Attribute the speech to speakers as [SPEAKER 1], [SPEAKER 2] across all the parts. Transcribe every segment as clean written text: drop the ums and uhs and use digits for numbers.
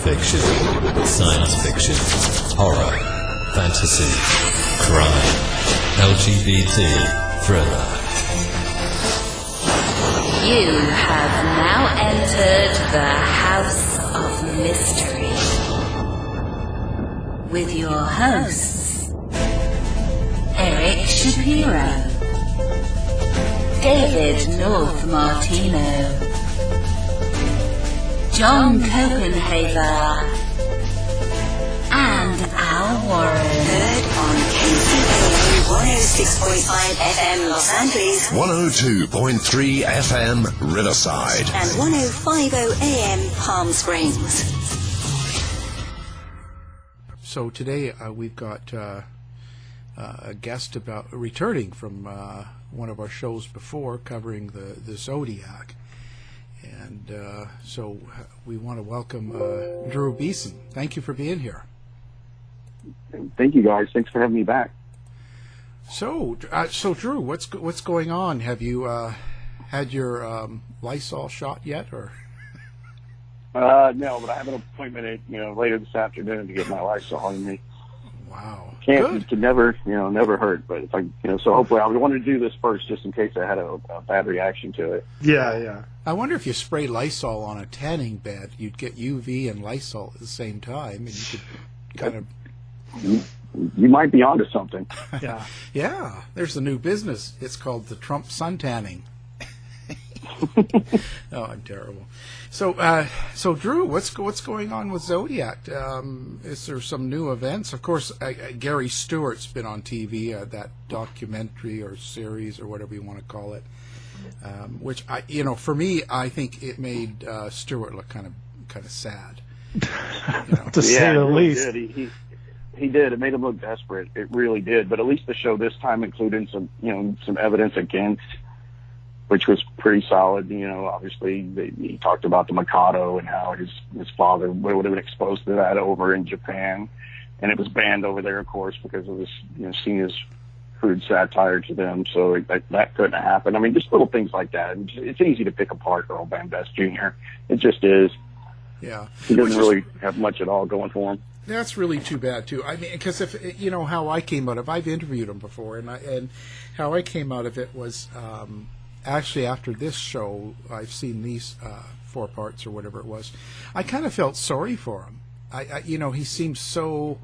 [SPEAKER 1] fiction, science fiction, horror, fantasy, crime, LGBT, thriller.
[SPEAKER 2] You have now entered the House of Mystery with your hosts, Eric Shapiro, David North Martino, John Copenhaver, and Al Warren. Heard on KCAA 106.5 FM Los Angeles,
[SPEAKER 3] 102.3 FM Riverside,
[SPEAKER 2] and 105.0 AM Palm Springs.
[SPEAKER 4] So today we've got a guest returning from one of our shows before, covering the Zodiac. And so we want to welcome Drew Beeson. Thank you for being here.
[SPEAKER 5] Thank you, guys. Thanks for having me back.
[SPEAKER 4] So Drew, what's going on? Have you had your Lysol shot yet, or?
[SPEAKER 5] No, but I have an appointment later this afternoon to get my Lysol on me.
[SPEAKER 4] Wow.
[SPEAKER 5] It can never hurt. But if so hopefully I wanted to do this first just in case I had a bad reaction to it.
[SPEAKER 4] Yeah. I wonder if you spray Lysol on a tanning bed, you'd get UV and Lysol at the same time, and you could kind of.
[SPEAKER 5] You might be onto something.
[SPEAKER 4] Yeah. Yeah. There's a new business. It's called the Trump sun tanning. Oh, I'm terrible. So Drew, what's going on with Zodiac? Is there some new events? Of course, Gary Stewart's been on TV, that documentary or series or whatever you want to call it, which for me, I think it made Stewart look kind of sad.
[SPEAKER 6] To say the least.
[SPEAKER 5] He did. It made him look desperate. It really did. But at least the show this time included some evidence against, which was pretty solid. Obviously he talked about the Mikado and how his father would have been exposed to that over in Japan, and it was banned over there, of course, because it was seen as crude satire to them. So that couldn't have happened. I mean, just little things like that. It's easy to pick apart Earl Van Best Jr. It just is.
[SPEAKER 4] Yeah,
[SPEAKER 5] he doesn't really have much at all going for him.
[SPEAKER 4] That's really too bad too. I mean, because if how I came out of, I've interviewed him before, and how I came out of it was. Actually, after this show, I've seen these 4 parts or whatever it was. I kind of felt sorry for him. He seems so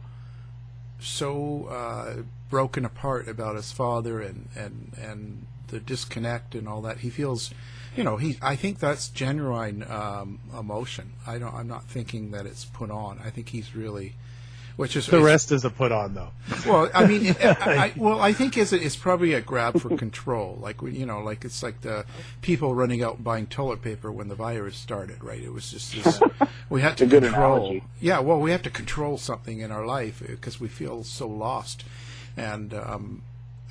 [SPEAKER 4] broken apart about his father and the disconnect and all that. He feels, I think that's genuine emotion. I'm not thinking that it's put on. I think he's really.
[SPEAKER 6] The rest is a put on, though.
[SPEAKER 4] Well, I mean, I think it's probably a grab for control. Like it's like the people running out and buying toilet paper when the virus started, right? It was just this, we had to control. Analogy. Yeah, well, we have to control something in our life because we feel so lost, and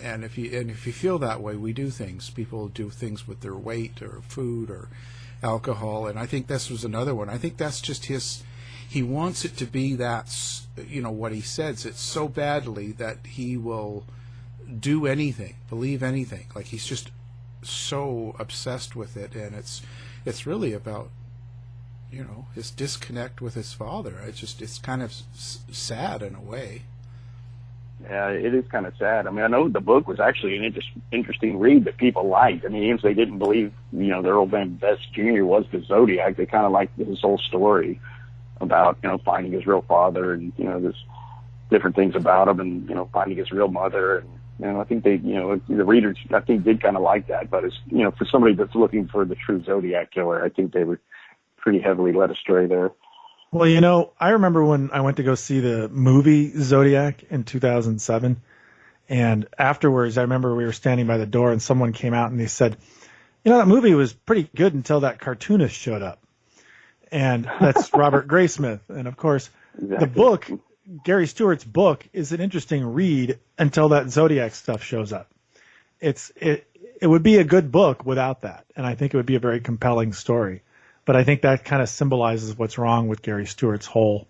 [SPEAKER 4] if you feel that way, we do things. People do things with their weight or food or alcohol, and I think this was another one. I think that's just his. He wants it to be that, what he says. It's so badly that he will do anything, believe anything. Like he's just so obsessed with it, and it's really about, his disconnect with his father. It's kind of sad in a way.
[SPEAKER 5] Yeah, it is kind of sad. I mean, I know the book was actually an interesting read that people liked. I mean, even if they didn't believe, the Earl Van Best Jr. was the Zodiac, they kind of liked his whole story about, finding his real father and, there's different things about him and, finding his real mother. And, I think the readers, I think, did kind of like that. But it's, for somebody that's looking for the true Zodiac Killer, I think they were pretty heavily led astray there.
[SPEAKER 6] Well, I remember when I went to go see the movie Zodiac in 2007. And afterwards, I remember we were standing by the door and someone came out and they said, that movie was pretty good until that cartoonist showed up. And that's Robert Graysmith. And, of course, exactly. The book, Gary Stewart's book, is an interesting read until that Zodiac stuff shows up. It would be a good book without that, and I think it would be a very compelling story. But I think that kind of symbolizes what's wrong with Gary Stewart's whole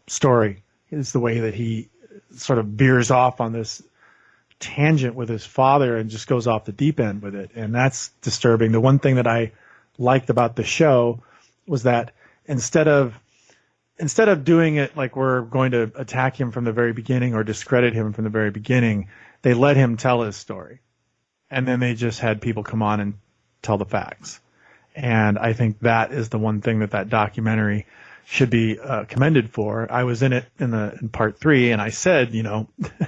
[SPEAKER 6] story, is the way that he sort of veers off on this tangent with his father and just goes off the deep end with it, and that's disturbing. The one thing that I liked about the show was that instead of instead of doing it like we're going to attack him from the very beginning or discredit him from the very beginning, they let him tell his story. And then they just had people come on and tell the facts. And I think that is the one thing that documentary should be commended for. I was in it in part 3, and I said,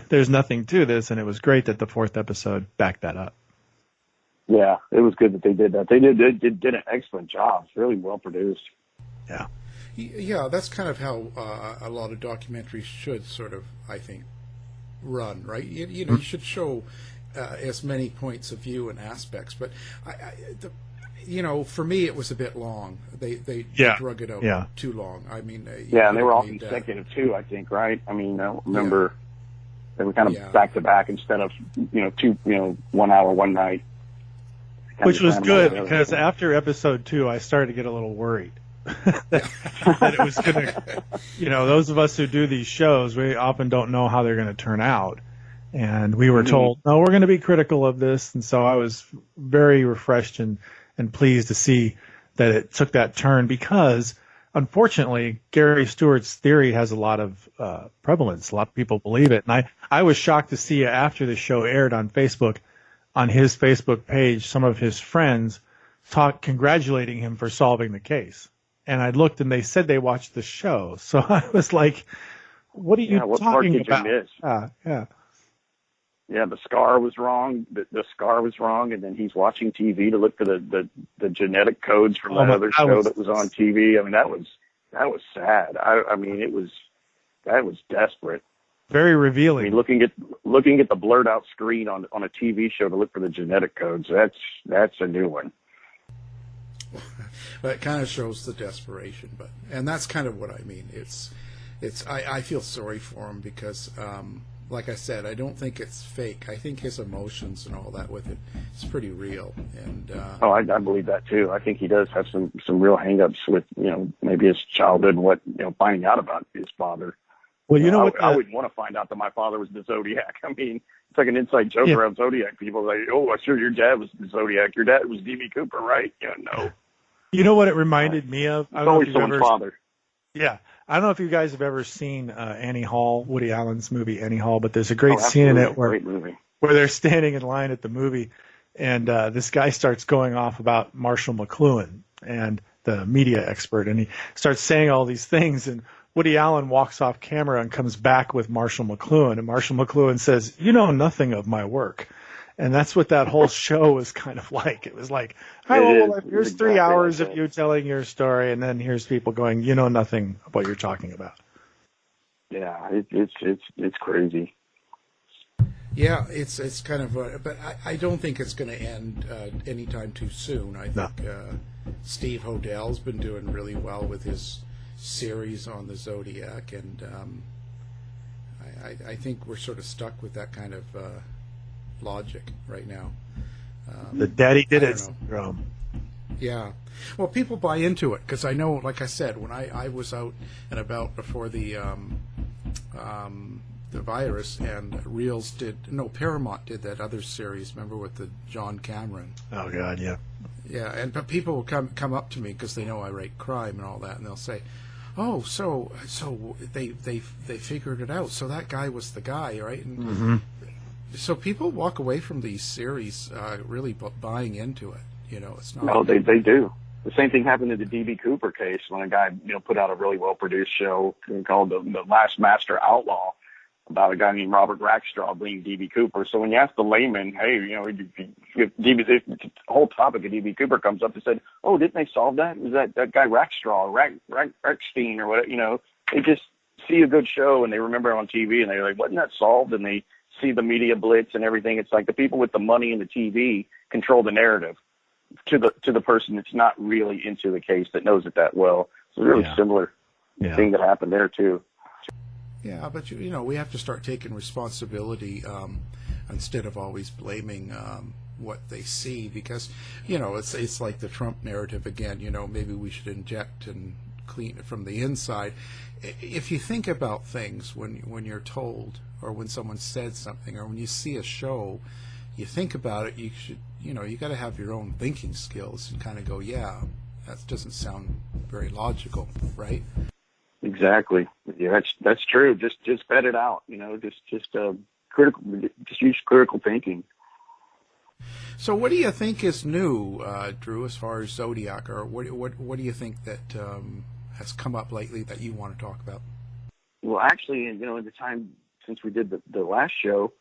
[SPEAKER 6] there's nothing to this, and it was great that the 4th episode backed that up.
[SPEAKER 5] Yeah, it was good that they did that. They did an excellent job. It's really well produced.
[SPEAKER 6] Yeah.
[SPEAKER 4] Yeah, that's kind of how a lot of documentaries should sort of, I think, run, right? You should show as many points of view and aspects, but for me, it was a bit long. They drug it out too long. I mean,
[SPEAKER 5] and they were all consecutive too, I think, right? I mean, I remember they were kind of back to back instead of 1 hour one night.
[SPEAKER 6] Which was good, because after episode 2, I started to get a little worried that it was going to, those of us who do these shows, we often don't know how they're going to turn out. And we were told, no, we're going to be critical of this. And so I was very refreshed and pleased to see that it took that turn, because unfortunately, Gary Stewart's theory has a lot of prevalence. A lot of people believe it. And I was shocked to see after the show aired on Facebook, on his Facebook page, some of his friends congratulating him for solving the case. And I looked, and they said they watched the show. So I was like, what are you talking about?
[SPEAKER 5] Yeah, the scar was wrong. The scar was wrong, and then he's watching TV to look for the genetic codes from that other show that was on TV. I mean, that was sad. I mean, that was desperate.
[SPEAKER 6] Very revealing.
[SPEAKER 5] I mean, looking at the blurred out screen on a TV show to look for the genetic codes. That's a new one.
[SPEAKER 4] Well, it kind of shows the desperation, and that's kind of what I mean. I feel sorry for him because, like I said, I don't think it's fake. I think his emotions and all that with it is pretty real. And
[SPEAKER 5] I believe that too. I think he does have some real hang-ups with maybe his childhood and what finding out about his father.
[SPEAKER 6] Well,
[SPEAKER 5] I wouldn't want to find out that my father was the Zodiac. I mean, it's like an inside joke around Zodiac people. Like, oh, I'm sure your dad was the Zodiac. Your dad was D.B. Cooper, right? No.
[SPEAKER 6] You know what it reminded me of?
[SPEAKER 5] It's always someone's father.
[SPEAKER 6] Yeah. I don't know if you guys have ever seen Annie Hall, Woody Allen's movie Annie Hall, but there's a great scene in it where they're standing in line at the movie, and this guy starts going off about Marshall McLuhan and the media expert, and he starts saying all these things, and Woody Allen walks off camera and comes back with Marshall McLuhan, and Marshall McLuhan says, "You know nothing of my work." And that's what that whole show was kind of like. It was like, here's 3 hours of you telling your story, and then here's people going, you know nothing of what you're talking about.
[SPEAKER 5] Yeah, it's crazy.
[SPEAKER 4] Yeah, it's kind of, but I don't think it's going to end anytime too soon. I think Steve Hodell's been doing really well with his series on the Zodiac, and I think we're sort of stuck with that kind of logic right now.
[SPEAKER 6] The daddy did it syndrome.
[SPEAKER 4] Yeah. Well, people buy into it because I know, like I said, when I was out and about before the virus, and Paramount did that other series, remember, with the John Cameron.
[SPEAKER 6] Oh God, yeah.
[SPEAKER 4] Yeah, but people will come up to me because they know I write crime and all that, and they'll say, "Oh, so they figured it out. So that guy was the guy, right?" And so people walk away from these series really buying into it. It's not.
[SPEAKER 5] No, they do. The same thing happened in the D.B. Cooper case when a guy put out a really well produced show called the Last Master Outlaw about a guy named Robert Rackstraw being D.B. Cooper. So when you ask the layman, hey, the whole topic of D.B. Cooper comes up and said, "Oh, didn't they solve that? Was that guy Rackstraw, Rackstein, or whatever?" They just see a good show and they remember it on TV and they're like, "Wasn't that solved?" And they see the media blitz and everything. It's like the people with the money and the TV control the narrative to the person that's not really into the case that knows it that well. So it's a really similar thing that happened there too.
[SPEAKER 4] Yeah, but we have to start taking responsibility instead of always blaming what they see, because it's like the Trump narrative again. Maybe we should inject and clean it from the inside. If you think about things when you're told, or when someone said something, or when you see a show, you think about it. You should you got to have your own thinking skills and kind of go, yeah, that doesn't sound very logical, right?
[SPEAKER 5] Exactly. Yeah, that's true. Just vet it out. Critical. Just use critical thinking.
[SPEAKER 4] So, what do you think is new, Drew, as far as Zodiac, or what do you think that has come up lately that you want to talk about?
[SPEAKER 5] Well, actually, in the time since we did the last show,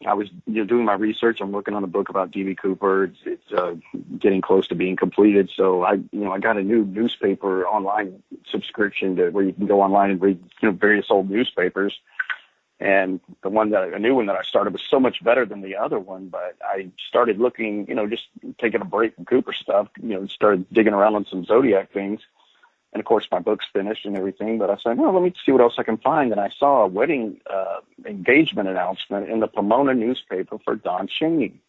[SPEAKER 5] I was doing my research. I'm working on a book about D.B. Cooper. It's getting close to being completed. So I got a new newspaper online subscription where you can go online and read various old newspapers. And a new one that I started was so much better than the other one. But I started looking, just taking a break from Cooper stuff. Started digging around on some Zodiac things. And of course, my book's finished and everything, but I said, no, let me see what else I can find. And I saw a wedding engagement announcement in the Pomona newspaper for Don Cheney.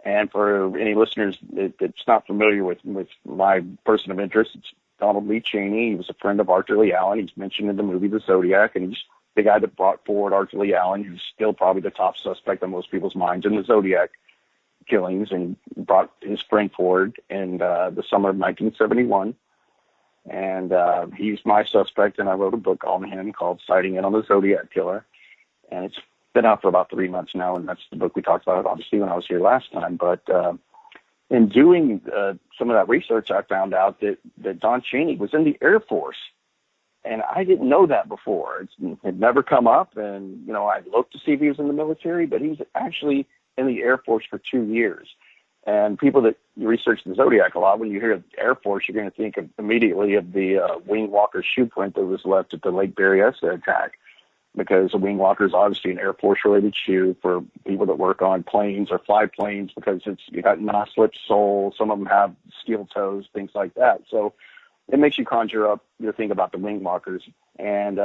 [SPEAKER 5] And for any listeners that's not familiar with my person of interest, it's Donald Lee Cheney. He was a friend of Arthur Lee Allen. He's mentioned in the movie The Zodiac, and he's the guy that brought forward Arthur Lee Allen, who's still probably the top suspect on most people's minds in the Zodiac killings, and brought his friend forward in the summer of 1971. And he's my suspect, and I wrote a book on him called Sighting In on the Zodiac Killer. And it's been out for about 3 months now, and that's the book we talked about, obviously, when I was here last time. But in doing some of that research, I found out that Don Cheney was in the Air Force. And I didn't know that before. It had never come up, and, I looked to see if he was in the military, but he was actually in the Air Force for 2 years. And people that research the Zodiac a lot, when you hear Air Force, you're going to think immediately of the wing walker shoe print that was left at the Lake Berryessa attack, because a wing walker is obviously an Air Force-related shoe for people that work on planes or fly planes, because you got non-slip soles. Some of them have steel toes, things like that. So it makes you conjure up your thing about the wing walkers. And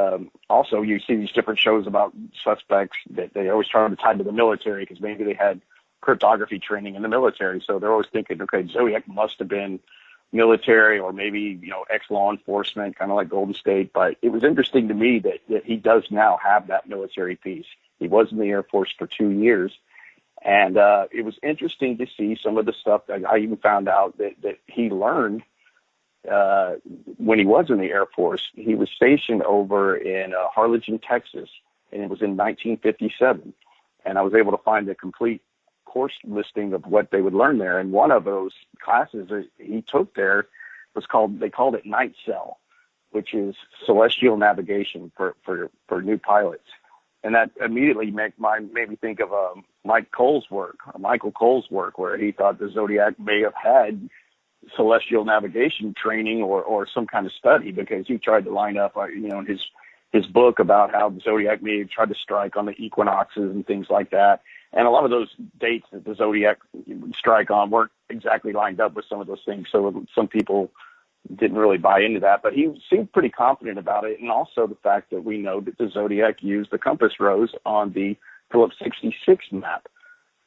[SPEAKER 5] also you see these different shows about suspects that they always try to tie to the military, because maybe they had cryptography training in the military. So they're always thinking, okay, Zodiac must have been military, or maybe, ex-law enforcement, kind of like Golden State. But it was interesting to me that he does now have that military piece. He was in the Air Force for 2 years. And it was interesting to see some of the stuff that I even found out that he learned when he was in the Air Force. He was stationed over in Harlingen, Texas, and it was in 1957. And I was able to find a complete course listing of what they would learn there. And one of those classes that he took there they called it Night Cell, which is celestial navigation for new pilots. And that immediately made me think of Michael Cole's work, where he thought the Zodiac may have had celestial navigation training or some kind of study, because he tried to line up, in his book about how the Zodiac may have tried to strike on the equinoxes and things like that. And a lot of those dates that the Zodiac would strike on weren't exactly lined up with some of those things. So some people didn't really buy into that, but he seemed pretty confident about it. And also the fact that we know that the Zodiac used the compass rose on the Phillips 66 map,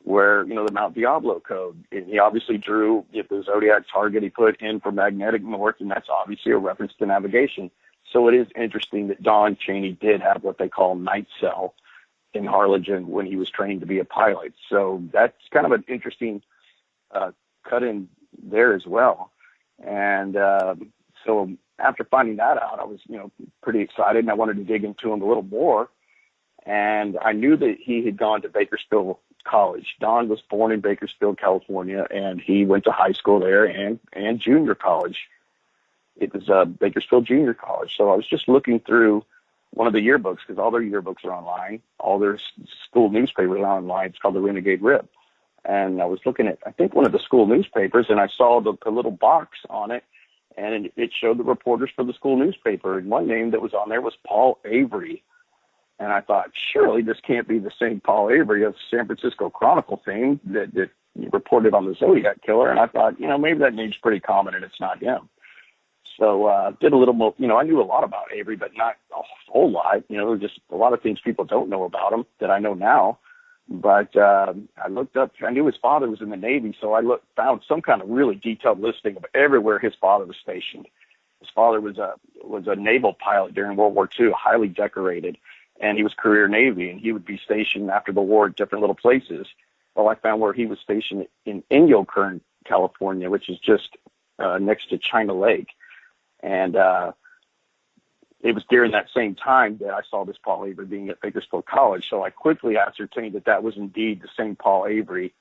[SPEAKER 5] where, the Mount Diablo code. And he obviously drew the Zodiac target he put in for magnetic north, and that's obviously a reference to navigation. So it is interesting that Don Cheney did have what they call Night Cell in Harlingen when he was trained to be a pilot. So that's kind of an interesting cut in there as well. And so after finding that out, I was, pretty excited, and I wanted to dig into him a little more. And I knew that he had gone to Bakersfield College. Don was born in Bakersfield, California, and he went to high school there and junior college. It was Bakersfield Junior College. So I was just looking through one of the yearbooks, because all their yearbooks are online. All their school newspapers are online. It's called the Renegade Rib. And I was looking at, I think, one of the school newspapers, and I saw the little box on it, and it showed the reporters for the school newspaper. And one name that was on there was Paul Avery. And I thought, surely this can't be the same Paul Avery of San Francisco Chronicle fame that reported on the Zodiac Killer. And I thought, maybe that name's pretty common and it's not him. So did a little more, I knew a lot about Avery, but not a whole lot. Just a lot of things people don't know about him that I know now. But I looked up, I knew his father was in the Navy, so I found some kind of really detailed listing of everywhere his father was stationed. His father was a naval pilot during World War II, highly decorated, and he was career Navy, and he would be stationed after the war at different little places. Well, I found where he was stationed in Inyo, California, which is just next to China Lake. And it was during that same time that I saw this Paul Avery being at Bakersfield College. So I quickly ascertained that that was indeed the same Paul Avery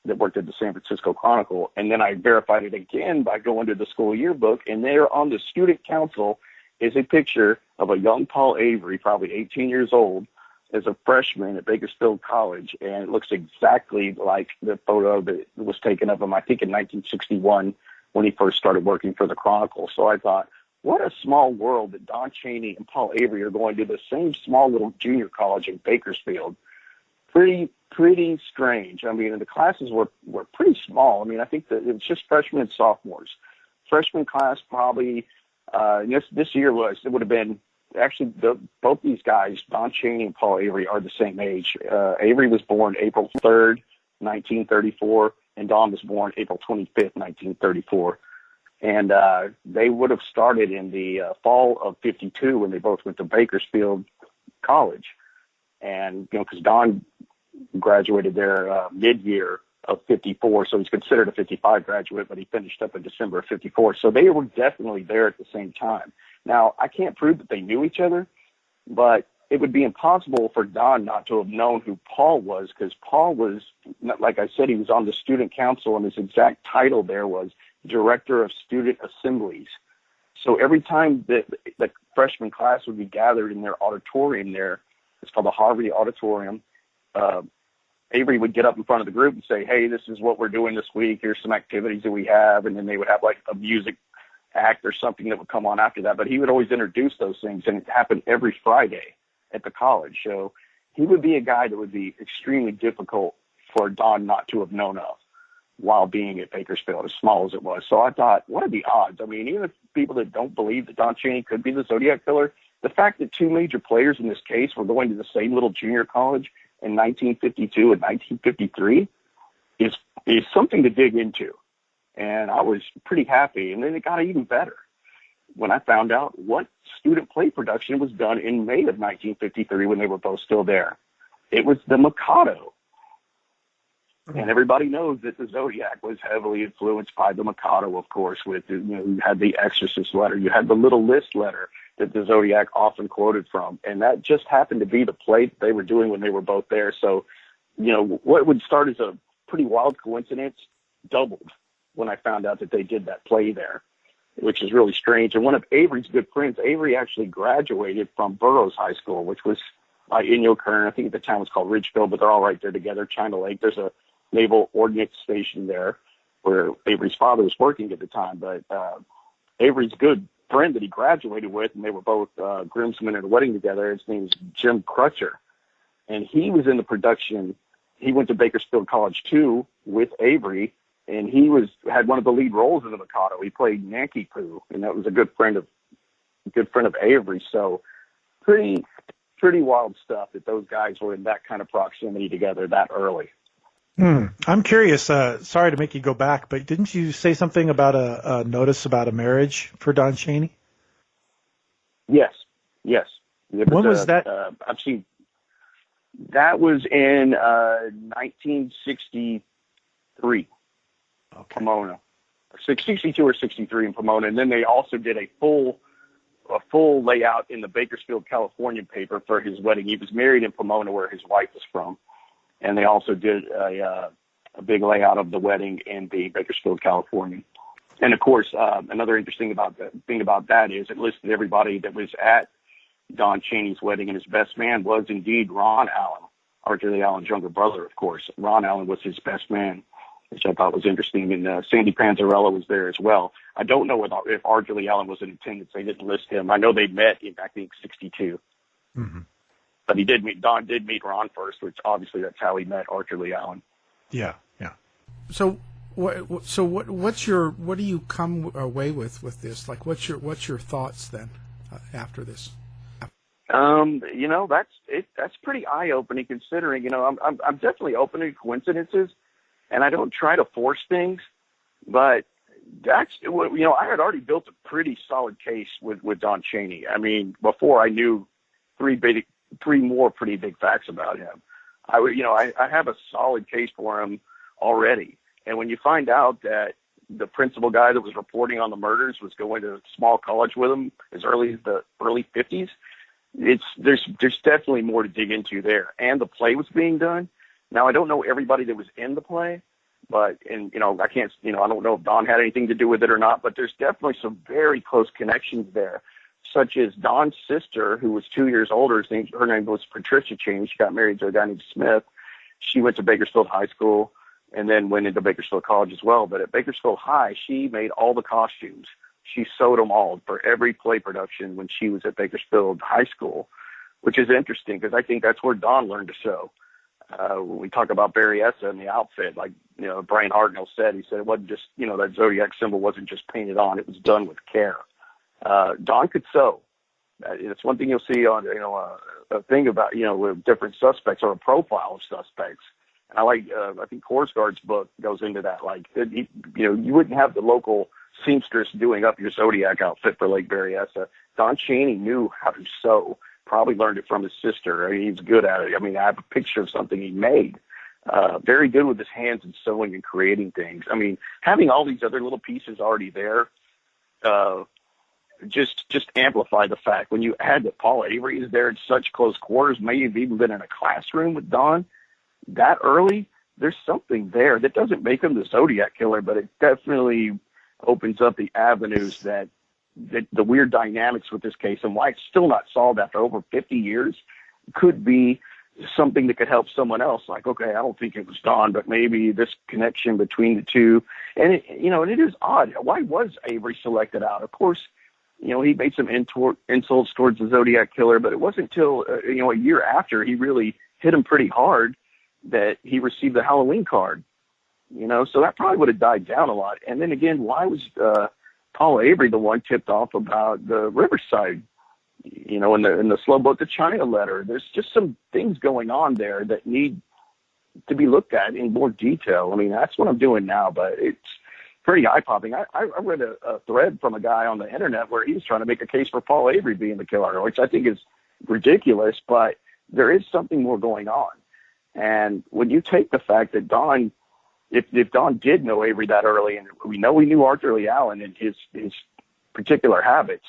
[SPEAKER 5] that worked at the San Francisco Chronicle. And then I verified it again by going to the school yearbook, and there on the student council is a picture of a young Paul Avery, probably 18 years old, as a freshman at Bakersfield College. And it looks exactly like the photo that was taken of him, I think in 1961, when he first started working for the Chronicle. So I thought, what a small world that Don Cheney and Paul Avery are going to the same small little junior college in Bakersfield. Pretty strange. I mean, the classes were pretty small. I mean, I think that it was just freshmen and sophomores. Freshman class probably, this year it would have been, actually, both these guys, Don Cheney and Paul Avery, are the same age. Avery was born April 3rd, 1934, and Don was born April 25th, 1934. And they would have started in the fall of 52 when they both went to Bakersfield College. And, because Don graduated there mid-year of 54, so he's considered a 55 graduate, but he finished up in December of 54. So they were definitely there at the same time. Now, I can't prove that they knew each other, but it would be impossible for Don not to have known who Paul was, because Paul was, like I said, he was on the student council, and his exact title there was Director of Student Assemblies. So every time the freshman class would be gathered in their auditorium there, it's called the Harvey Auditorium, Avery would get up in front of the group and say, hey, this is what we're doing this week. Here's some activities that we have. And then they would have like a music act or something that would come on after that. But he would always introduce those things, and it happened every Friday at the college. So he would be a guy that would be extremely difficult for Don not to have known of while being at Bakersfield, as small as it was. So I thought, what are the odds? I mean, even if people that don't believe that Don Cheney could be the Zodiac Killer, the fact that two major players in this case were going to the same little junior college in 1952 and 1953 is something to dig into. And I was pretty happy. And then it got even better when I found out what student play production was done in May of 1953 when they were both still there. It was The Mikado. And everybody knows that the Zodiac was heavily influenced by the Mikado, of course, with, you had the Exorcist letter, you had the Little List letter that the Zodiac often quoted from. And that just happened to be the play that they were doing when they were both there. So, what would start as a pretty wild coincidence doubled when I found out that they did that play there, which is really strange. And one of Avery's good friends, Avery actually graduated from Burroughs High School, which was by Inyo Kern. I think at the time it was called Ridgefield, but they're all right there together, China Lake. There's a Naval Ordnance Station there where Avery's father was working at the time. But Avery's good friend that he graduated with, and they were both groomsmen at a wedding together, his name's Jim Crutcher. And he was in the production. He went to Bakersfield College, too, with Avery, and he had one of the lead roles in the Mikado. He played Yankee Poo, and that was a good friend of Avery. So pretty wild stuff that those guys were in that kind of proximity together that early.
[SPEAKER 6] I'm curious. Sorry to make you go back, but didn't you say something about a notice about a marriage for Don Cheney?
[SPEAKER 5] Yes.
[SPEAKER 6] When was that?
[SPEAKER 5] I've seen. That was in 1963. Okay. Pomona, 62 or 63 in Pomona, and then they also did a full layout in the Bakersfield, California paper for his wedding. He was married in Pomona, where his wife is from. And they also did a big layout of the wedding in the Bakersfield, California. And of course, another interesting thing about that is it listed everybody that was at Don Cheney's wedding, and his best man was indeed Ron Allen, Arthur Lee Allen's younger brother, of course. Ron Allen was his best man, which I thought was interesting. And Sandy Panzarella was there as well. I don't know if Arthur Lee Allen was in attendance. They didn't list him. I know they met in, I think, 62. Mm-hmm. But Don did meet Ron first, which obviously that's how he met Arthur Lee Allen.
[SPEAKER 6] Yeah.
[SPEAKER 4] So what do you come away with this? Like, what's your thoughts then after this?
[SPEAKER 5] That's pretty eye-opening, considering, I'm definitely open to coincidences, and I don't try to force things, but I had already built a pretty solid case with Don Cheney. I mean, before I knew three more pretty big facts about him. I have a solid case for him already. And when you find out that the principal guy that was reporting on the murders was going to a small college with him as early as the early 50s. There's definitely more to dig into there. And the play was being done. Now, I don't know everybody that was in the play, but, and, I don't know if Don had anything to do with it or not, but there's definitely some very close connections there, such as Don's sister, who was 2 years older. Her name was Patricia Cheney. She got married to a guy named Smith. She went to Bakersfield High School and then went into Bakersfield College as well. But at Bakersfield High, she made all the costumes. She sewed them all for every play production when she was at Bakersfield High School, which is interesting because I think that's where Don learned to sew. When we talk about Berryessa and the outfit, like, Brian Hartnell said, he said it wasn't just, that Zodiac symbol wasn't just painted on, it was done with care. Don could sew. It's one thing you'll see on, a thing about, with different suspects or a profile of suspects. And I think Korsgaard's book goes into that. Like, you wouldn't have the local seamstress doing up your Zodiac outfit for Lake Berryessa. Don Cheney knew how to sew. Probably learned it from his sister. I mean, he's good at it. I mean, I have a picture of something he made. Very good with his hands and sewing and creating things. I mean, having all these other little pieces already there, just amplify the fact when you add that Paul Avery is there in such close quarters, maybe even been in a classroom with Don that early. There's something there that doesn't make him the Zodiac Killer, but it definitely opens up the avenues that the weird dynamics with this case and why it's still not solved after over 50 years could be something that could help someone else. Like, okay, I don't think it was Don, but maybe this connection between the two. And it is odd. Why was Avery selected out? Of course, he made some insults towards the Zodiac Killer, but it wasn't until, a year after he really hit him pretty hard that he received the Halloween card, so that probably would have died down a lot. And then again, why was, Paul Avery the one tipped off about the Riverside, in the Slow Boat to China letter? There's just some things going on there that need to be looked at in more detail. I mean, that's what I'm doing now, but it's pretty eye-popping. I read a thread from a guy on the internet where he was trying to make a case for Paul Avery being the killer, which I think is ridiculous, but there is something more going on. And when you take the fact that Don, if Don did know Avery that early, and we know he knew Arthur Lee Allen and his particular habits,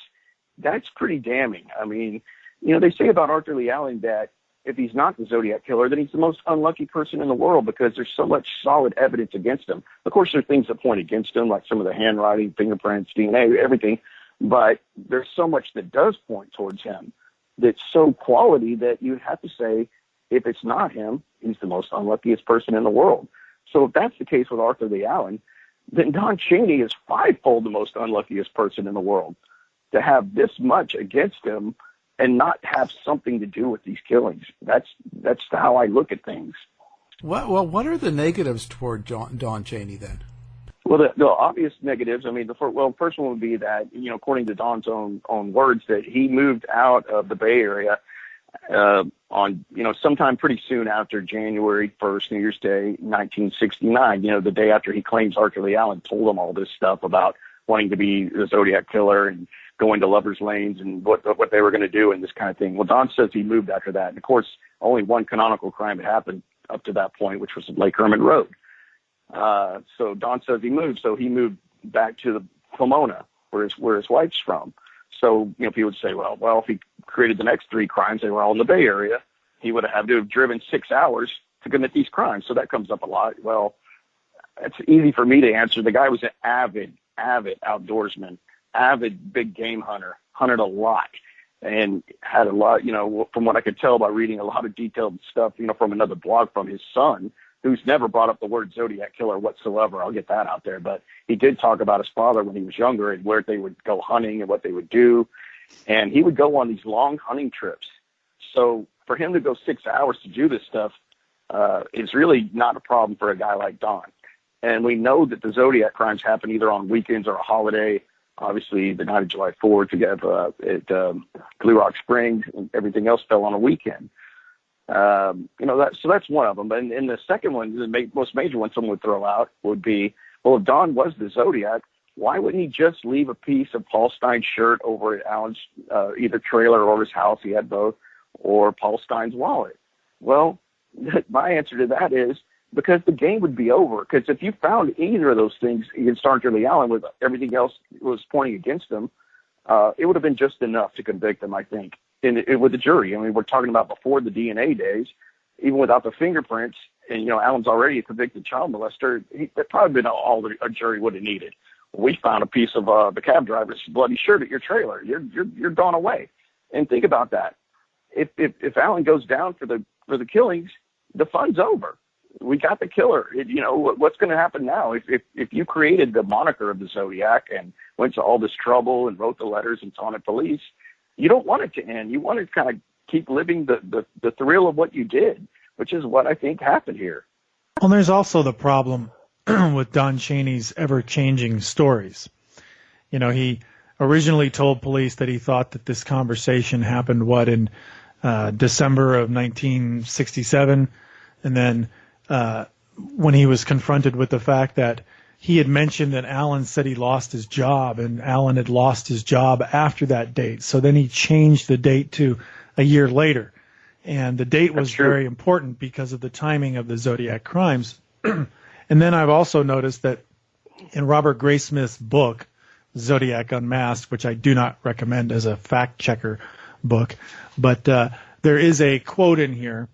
[SPEAKER 5] that's pretty damning. I mean, they say about Arthur Lee Allen that if he's not the Zodiac Killer, then he's the most unlucky person in the world because there's so much solid evidence against him. Of course, there are things that point against him, like some of the handwriting, fingerprints, DNA, everything, but there's so much that does point towards him that's so quality that you have to say, if it's not him, he's the most unluckiest person in the world. So if that's the case with Arthur Lee Allen, then Don Cheney is fivefold the most unluckiest person in the world. To have this much against him and not have something to do with these killings. That's how I look at things.
[SPEAKER 4] What are the negatives toward Don Cheney then?
[SPEAKER 5] Well, the obvious negatives, I mean, the first one would be that, according to Don's own words, that he moved out of the Bay Area on, sometime pretty soon after January 1st, New Year's Day, 1969, the day after he claims Arthur Lee Allen told him all this stuff about wanting to be the Zodiac Killer and going to lovers' lanes and what they were going to do and this kind of thing. Well, Don says he moved after that. And of course, only one canonical crime had happened up to that point, which was Lake Herman Road. So Don says he moved. So he moved back to the Pomona, where his wife's from. So, people would say, well, if he created the next three crimes, they were all in the Bay Area, he would have had to have driven 6 hours to commit these crimes. So that comes up a lot. Well, it's easy for me to answer. The guy was an avid outdoorsman, avid big game hunter, hunted a lot, and had a lot, from what I could tell by reading a lot of detailed stuff, from another blog from his son, who's never brought up the word Zodiac Killer whatsoever. I'll get that out there. But he did talk about his father when he was younger and where they would go hunting and what they would do. And he would go on these long hunting trips. So for him to go 6 hours to do this stuff is really not a problem for a guy like Don. And we know that the Zodiac crimes happen either on weekends or a holiday. Obviously, the night of July 4th, you have at Blue Rock Springs, and everything else fell on a weekend. So that's one of them. And the second one, the most major one someone would throw out would be, well, if Don was the Zodiac, why wouldn't he just leave a piece of Paul Stein's shirt over at Allen's either trailer or his house, he had both, or Paul Stein's wallet? Well, my answer to that is because the game would be over. Because if you found either of those things against Arthur Allen with everything else was pointing against him, it would have been just enough to convict him, I think, with the jury. I mean, we're talking about before the DNA days, even without the fingerprints, and, Allen's already a convicted child molester. That probably been all a jury would have needed. We found a piece of the cab driver's bloody shirt at your trailer. You're gone away. And think about that. If Allen goes down for the killings, the fun's over. We got the killer. What's going to happen now? If you created the moniker of the Zodiac and went to all this trouble and wrote the letters and taunted police, you don't want it to end. You want to kind of keep living the thrill of what you did, which is what I think happened here.
[SPEAKER 6] Well, there's also the problem with Don Cheney's ever-changing stories. He originally told police that he thought that this conversation happened, in December of 1967, and then when he was confronted with the fact that he had mentioned that Allen said he lost his job, and Allen had lost his job after that date. So then he changed the date to a year later. And the date was very important because of the timing of the Zodiac crimes. And then I've also noticed that in Robert Graysmith's book, Zodiac Unmasked, which I do not recommend as a fact-checker book, but there is a quote in here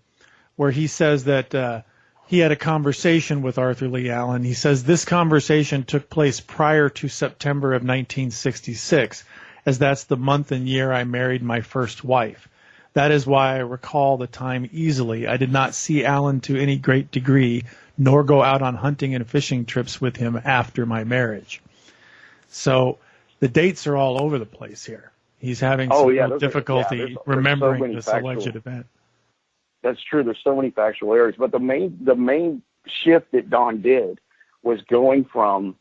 [SPEAKER 6] where he says that he had a conversation with Arthur Lee Allen. He says, this conversation took place prior to September of 1966, as that's the month and year I married my first wife. That is why I recall the time easily. I did not see Allen to any great degree, nor go out on hunting and fishing trips with him after my marriage. So the dates are all over the place here. He's having some difficulty remembering this alleged event.
[SPEAKER 5] That's true. There's so many factual errors. But the main shift that Don did was going from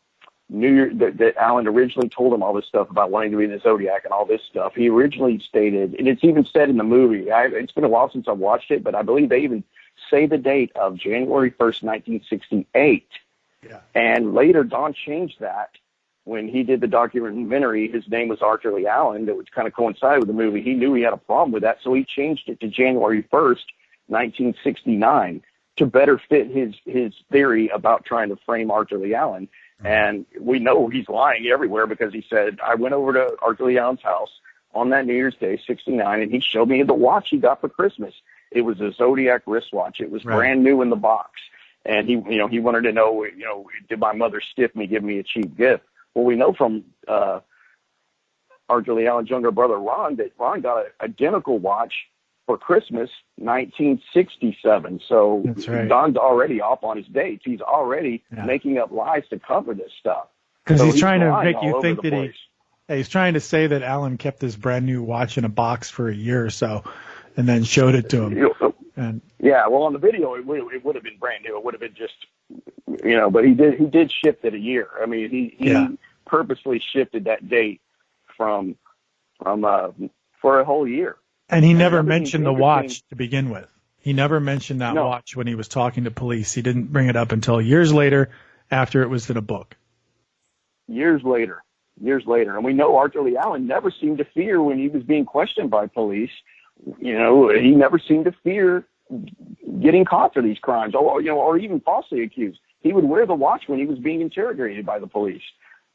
[SPEAKER 5] New Year, that Allen originally told him all this stuff about wanting to be in the Zodiac and all this stuff. He originally stated, and it's even said in the movie, it's been a while since I watched it, but I believe they even say the date of January 1st, 1968. Yeah. And later Don changed that. When he did the documentary, his name was Arthur Lee Allen, that would kind of coincide with the movie. He knew he had a problem with that, so he changed it to January 1st, 1969, to better fit his theory about trying to frame Arthur Lee Allen. And we know he's lying everywhere because he said, I went over to Arthur Lee Allen's house on that New Year's Day, 69, and he showed me the watch he got for Christmas. It was a Zodiac wristwatch. It was brand new in the box. And he wanted to know, did my mother stiff me, give me a cheap gift? Well, we know from Arthur Lee Allen's younger brother, Ron, that Ron got an identical watch for Christmas, 1967. So Don's already off on his dates. He's already making up lies to cover this stuff.
[SPEAKER 6] Because he's trying to make you think that he's trying to say that Allen kept this brand new watch in a box for a year or so and then showed it to him.
[SPEAKER 5] Well, on the video, it would have been brand new. It would have been just, but he did shift it a year. I mean, he purposely shifted that date from for a whole year.
[SPEAKER 6] And he never mentioned the watch to begin with. He never mentioned that watch when he was talking to police. He didn't bring it up until years later after it was in a book.
[SPEAKER 5] Years later. And we know Arthur Lee Allen never seemed to fear when he was being questioned by police. He never seemed to fear getting caught for these crimes or even falsely accused. He would wear the watch when he was being interrogated by the police.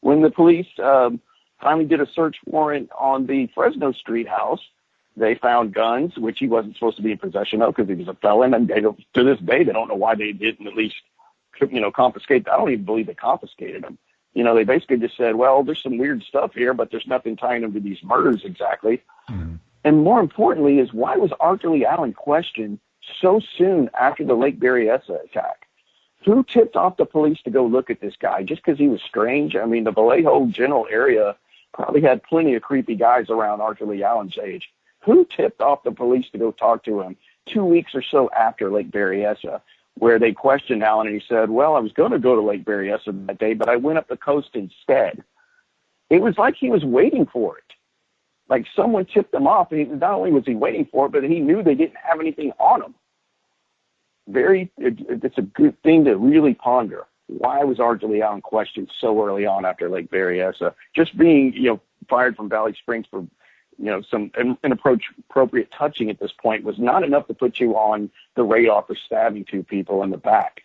[SPEAKER 5] When the police finally did a search warrant on the Fresno Street house, they found guns, which he wasn't supposed to be in possession of because he was a felon. And to this day, they don't know why they didn't at least, confiscate. I don't even believe they confiscated them. They basically just said, well, there's some weird stuff here, but there's nothing tying them to these murders exactly. Mm-hmm. And more importantly is, why was Arthur Lee Allen questioned so soon after the Lake Berryessa attack? Who tipped off the police to go look at this guy just because he was strange? I mean, the Vallejo general area probably had plenty of creepy guys around Arthur Lee Allen's age. Who tipped off the police to go talk to him 2 weeks or so after Lake Berryessa, where they questioned Allen and he said, well, I was going to go to Lake Berryessa that day, but I went up the coast instead. It was like he was waiting for it. Like someone tipped him off. And not only was he waiting for it, but he knew they didn't have anything on him. It's a good thing to really ponder. Why was Arthur Lee Allen questioned so early on after Lake Berryessa? Just being, fired from Valley Springs for, some inappropriate touching at this point was not enough to put you on the radar for stabbing two people in the back.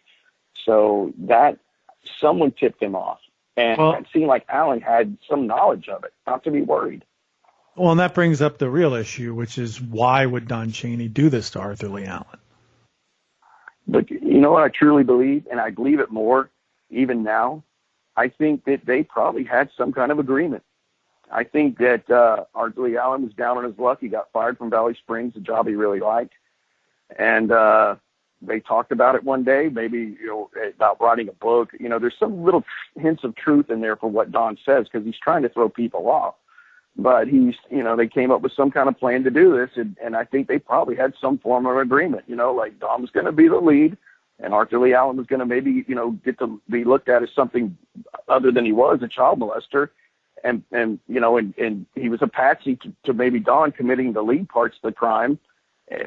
[SPEAKER 5] So that someone tipped him off. And it seemed like Allen had some knowledge of it, not to be worried.
[SPEAKER 6] Well, and that brings up the real issue, which is why would Don Cheney do this to Arthur Lee Allen?
[SPEAKER 5] But you know what I truly believe, and I believe it more even now? I think that they probably had some kind of agreement. I think that Arthur Lee Allen was down on his luck. He got fired from Valley Springs, a job he really liked. And they talked about it one day, maybe, about writing a book. There's some little hints of truth in there for what Don says, because he's trying to throw people off. But they came up with some kind of plan to do this. And I think they probably had some form of agreement, like Don was going to be the lead and Arthur Lee Allen was going to maybe, get to be looked at as something other than he was, a child molester. And he was a patsy to maybe Don committing the lead parts of the crime,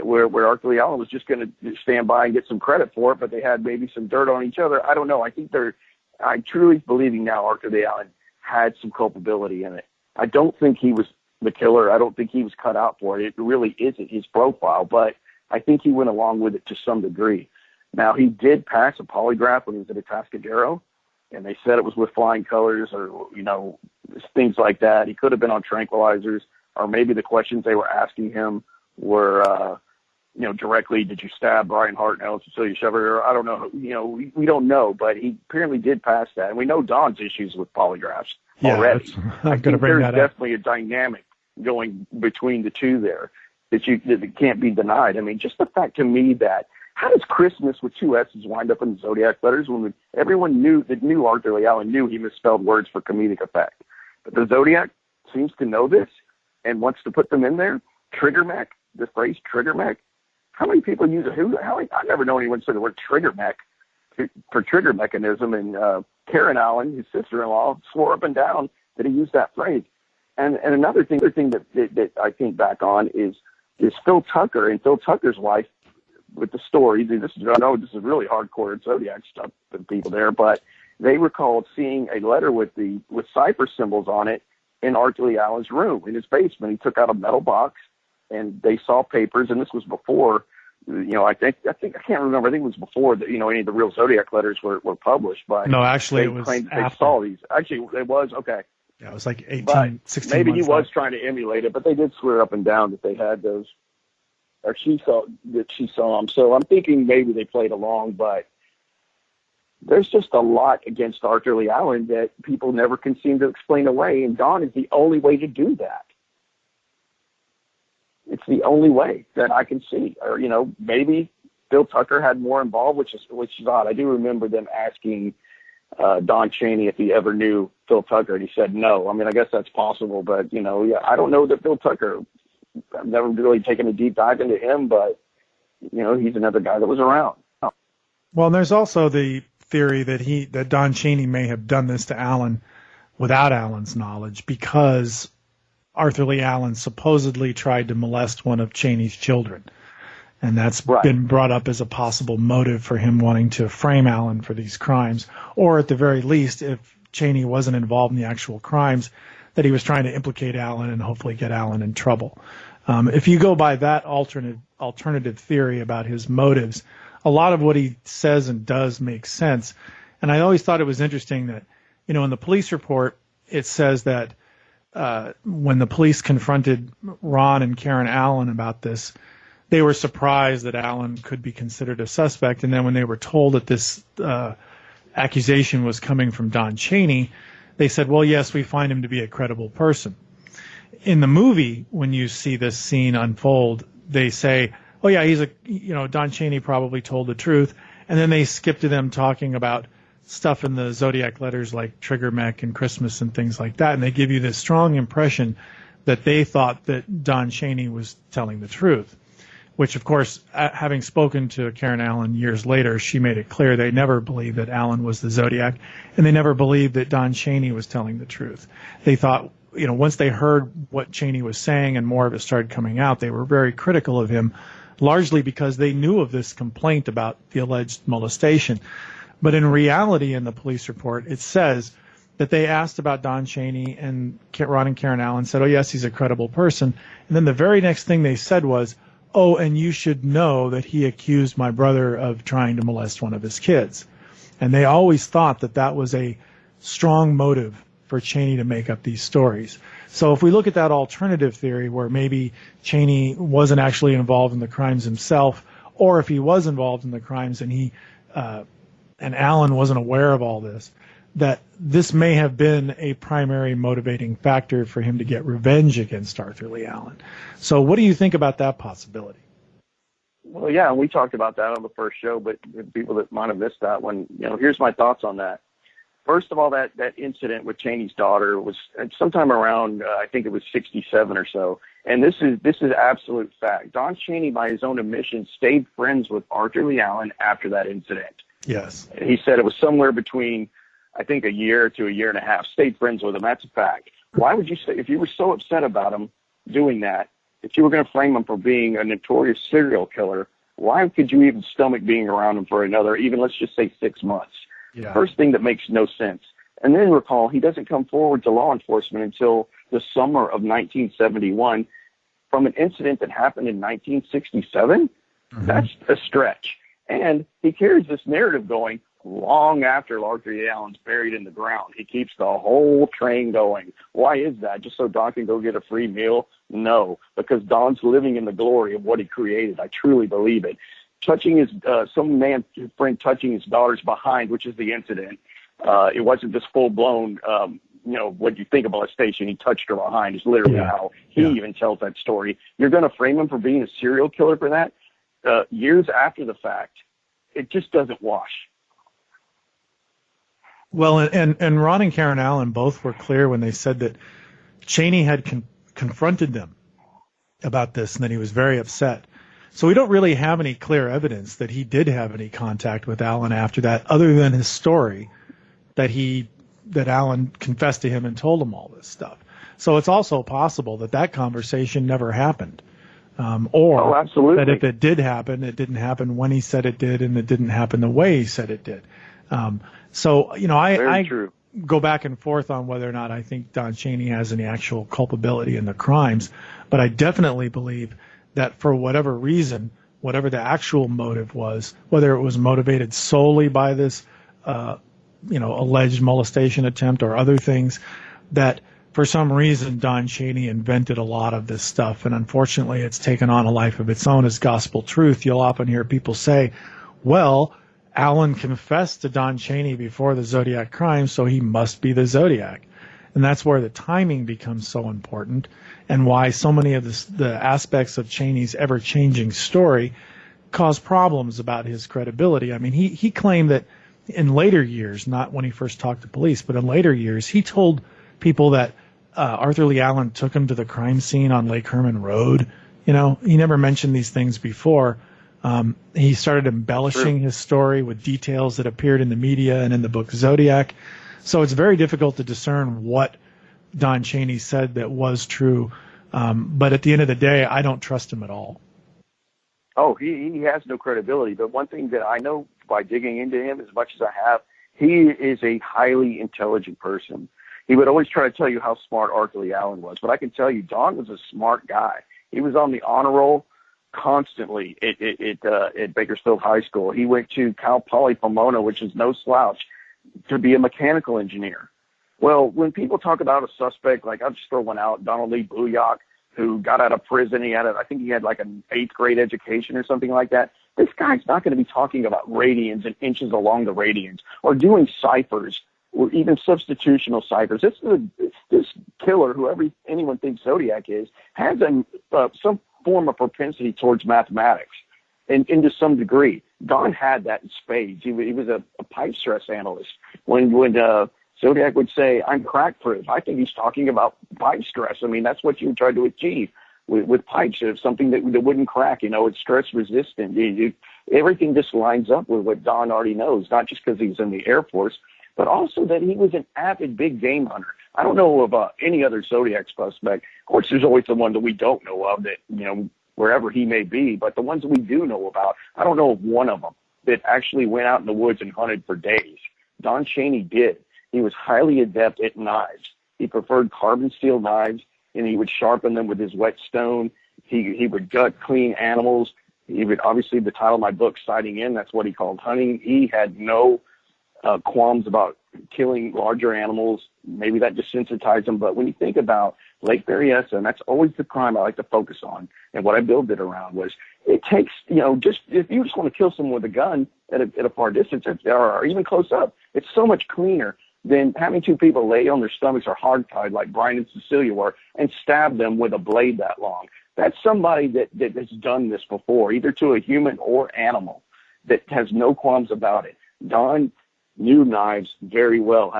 [SPEAKER 5] where Arthur Lee Allen was just going to stand by and get some credit for it, but they had maybe some dirt on each other. I don't know. I'm truly believing now Arthur Lee Allen had some culpability in it. I don't think he was the killer. I don't think he was cut out for it. It really isn't his profile, but I think he went along with it to some degree. Now, he did pass a polygraph when he was at Atascadero, and they said it was with flying colors or, things like that. He could have been on tranquilizers, or maybe the questions they were asking him were, directly, did you stab Brian Hart and Cecilia Shepard? I don't know. We don't know, but he apparently did pass that. And we know Don's issues with polygraphs already.
[SPEAKER 6] I'm going to bring that up.
[SPEAKER 5] There's definitely a dynamic going between the two there that can't be denied. I mean, just the fact to me that how does Christmas with two S's wind up in the Zodiac letters when everyone knew Arthur Lee Allen knew he misspelled words for comedic effect? But the Zodiac seems to know this and wants to put them in there. Trigger mech, the phrase trigger mech. How many people use it? I've never known anyone say the word trigger mech for trigger mechanism. And Karen Allen, his sister-in-law, swore up and down that he used that phrase. And another thing that I think back on is Phil Tucker and Phil Tucker's wife with the story. I know this is really hardcore Zodiac stuff for people there, but they recalled seeing a letter with cipher symbols on it in Arthur Lee Allen's room in his basement. He took out a metal box and they saw papers, and this was before, I can't remember. I think it was before any of the real Zodiac letters were published. But
[SPEAKER 6] no, actually, it was
[SPEAKER 5] after.
[SPEAKER 6] They
[SPEAKER 5] saw these. Actually, it was okay.
[SPEAKER 6] Yeah, it was like 16
[SPEAKER 5] maybe
[SPEAKER 6] months
[SPEAKER 5] he was
[SPEAKER 6] later.
[SPEAKER 5] trying to emulate it, but they did swear up and down that they had those, or she saw them. So I'm thinking maybe they played along, but there's just a lot against Arthur Lee Allen that people never can seem to explain away, and Don is the only way to do that. It's the only way that I can see. Or, maybe Phil Tucker had more involved, which is odd. I do remember them asking Don Cheney if he ever knew Phil Tucker, and he said no. I mean, I guess that's possible, but, I don't know that Phil Tucker, I've never really taken a deep dive into him, but, he's another guy that was around.
[SPEAKER 6] Well, and there's also the theory that Don Cheney may have done this to Allen without Allen's knowledge because Arthur Lee Allen supposedly tried to molest one of Cheney's children. And that's been brought up as a possible motive for him wanting to frame Allen for these crimes. Or at the very least, if Cheney wasn't involved in the actual crimes, that he was trying to implicate Allen and hopefully get Allen in trouble. If you go by that alternative theory about his motives, a lot of what he says and does makes sense. And I always thought it was interesting that, in the police report, it says that when the police confronted Ron and Karen Allen about this, they were surprised that Allen could be considered a suspect. And then when they were told that this accusation was coming from Don Cheney, they said, well, yes, we find him to be a credible person. In the movie, when you see this scene unfold, they say, oh, yeah, Don Cheney probably told the truth. And then they skip to them talking about stuff in the Zodiac letters like Trigger Mech and Christmas and things like that. And they give you this strong impression that they thought that Don Cheney was telling the truth, which, of course, having spoken to Karen Allen years later, she made it clear they never believed that Allen was the Zodiac, and they never believed that Don Cheney was telling the truth. They thought, once they heard what Cheney was saying and more of it started coming out, they were very critical of him, largely because they knew of this complaint about the alleged molestation. But in reality, in the police report, it says that they asked about Don Cheney, and Ron and Karen Allen said, oh, yes, he's a credible person. And then the very next thing they said was, oh, and you should know that he accused my brother of trying to molest one of his kids. And they always thought that that was a strong motive for Cheney to make up these stories. So if we look at that alternative theory where maybe Cheney wasn't actually involved in the crimes himself, or if he was involved in the crimes and and Allen wasn't aware of all this, that this may have been a primary motivating factor for him to get revenge against Arthur Lee Allen. So what do you think about that possibility?
[SPEAKER 5] Well, yeah, we talked about that on the first show, but people that might have missed that one, here's my thoughts on that. First of all, that incident with Cheney's daughter was sometime around, I think it was 67 or so. And this is absolute fact. Don Cheney, by his own admission, stayed friends with Arthur Lee Allen after that incident.
[SPEAKER 6] Yes.
[SPEAKER 5] He said it was somewhere between, I think, a year to a year and a half. Stayed friends with him. That's a fact. Why would you say, if you were so upset about him doing that, if you were going to frame him for being a notorious serial killer, why could you even stomach being around him for another, even let's just say 6 months?
[SPEAKER 6] Yeah.
[SPEAKER 5] First thing that makes no sense. And then recall, he doesn't come forward to law enforcement until the summer of 1971 from an incident that happened in 1967. Mm-hmm. That's a stretch. And he carries this narrative going long after Arthur Lee Allen's buried in the ground. He keeps the whole train going. Why is that? Just so Don can go get a free meal? No, because Don's living in the glory of what he created. I truly believe it. Touching his, some man friend touching his daughter's behind, which is the incident. It wasn't just full blown, what you think of molestation. He touched her behind is literally how he even tells that story. You're going to frame him for being a serial killer for that? Years after the fact, it just doesn't wash.
[SPEAKER 6] Well, and Ron and Karen Allen both were clear when they said that Cheney had confronted them about this and that he was very upset. So we don't really have any clear evidence that he did have any contact with Allen after that, other than his story that Allen confessed to him and told him all this stuff. So it's also possible that conversation never happened.
[SPEAKER 5] Absolutely.
[SPEAKER 6] That if it did happen, it didn't happen when he said it did, and it didn't happen the way he said it did. I go back and forth on whether or not I think Don Cheney has any actual culpability in the crimes, but I definitely believe that for whatever reason, whatever the actual motive was, whether it was motivated solely by this, alleged molestation attempt or other things, that for some reason Don Cheney invented a lot of this stuff, and unfortunately it's taken on a life of its own as gospel truth. You'll often hear people say, well, Allen confessed to Don Cheney before the Zodiac crime, so he must be the Zodiac. And that's where the timing becomes so important, and why so many of the aspects of Cheney's ever-changing story cause problems about his credibility. I mean, he claimed that in later years, not when he first talked to police, but in later years, he told people that Arthur Lee Allen took him to the crime scene on Lake Herman Road. He never mentioned these things before. He started embellishing his story with details that appeared in the media and in the book Zodiac. So it's very difficult to discern what Don Cheney said that was true. But at the end of the day, I don't trust him at all.
[SPEAKER 5] Oh, he has no credibility. But one thing that I know by digging into him as much as I have, he is a highly intelligent person. He would always try to tell you how smart Arthur Lee Allen was. But I can tell you, Don was a smart guy. He was on the honor roll constantly at Bakersfield High School. He went to Cal Poly Pomona, which is no slouch, to be a mechanical engineer. Well, when people talk about a suspect, like I'll just throw one out, Donald Lee Booyock, who got out of prison. I think he had like an 8th grade education or something like that. This guy's not going to be talking about radians and inches along the radians or doing ciphers or even substitutional ciphers. This killer, whoever anyone thinks Zodiac is, has some form of propensity towards mathematics, and to some degree. Don had that in spades. He was a pipe stress analyst. When Zodiac would say, "I'm crack proof," I think he's talking about pipe stress. I mean, that's what you try to achieve with pipes. It's something that wouldn't crack. It's stress resistant. Everything just lines up with what Don already knows, not just because he's in the Air Force, but also that he was an avid big game hunter. I don't know of any other Zodiac suspect. Of course, there's always the one that we don't know of that, wherever he may be, but the ones that we do know about, I don't know of one of them that actually went out in the woods and hunted for days. Don Cheney did. He was highly adept at knives. He preferred carbon steel knives, and he would sharpen them with his whetstone. He would gut clean animals. He would, obviously, the title of my book, Sighting In, that's what he called hunting. He had no qualms about killing larger animals. Maybe that desensitized them. But when you think about Lake Berryessa, and that's always the crime I like to focus on, and what I built it around was it takes, just if you just want to kill someone with a gun at a far distance or even close up, it's so much cleaner than having two people lay on their stomachs or hogtied like Brian and Cecilia were and stab them with a blade that long. That's somebody that has done this before, either to a human or animal, that has no qualms about it. Don knew knives very well,